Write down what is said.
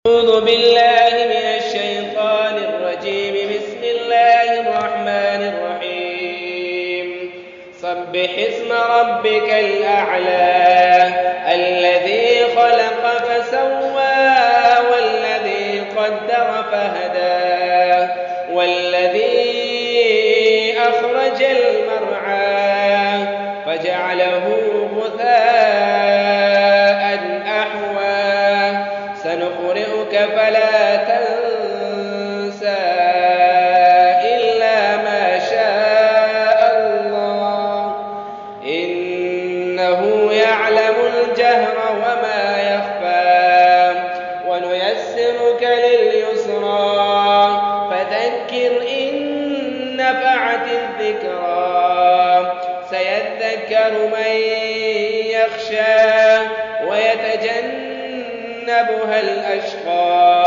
أعوذ بالله من الشيطان الرجيم. بسم الله الرحمن الرحيم. سبح اسم ربك الأعلى الذي خلق فسوى والذي قدر فهدى والذي أخرج المرعى فجعله غثاء أحوى سنقرئك فلا تنسى إلا ما شاء الله إنه يعلم الجهر وما يخفى ونيسرك لليسرى فذكر إن نفعت الذكرى سيذكر من يخشى ويتجنبها الأشقى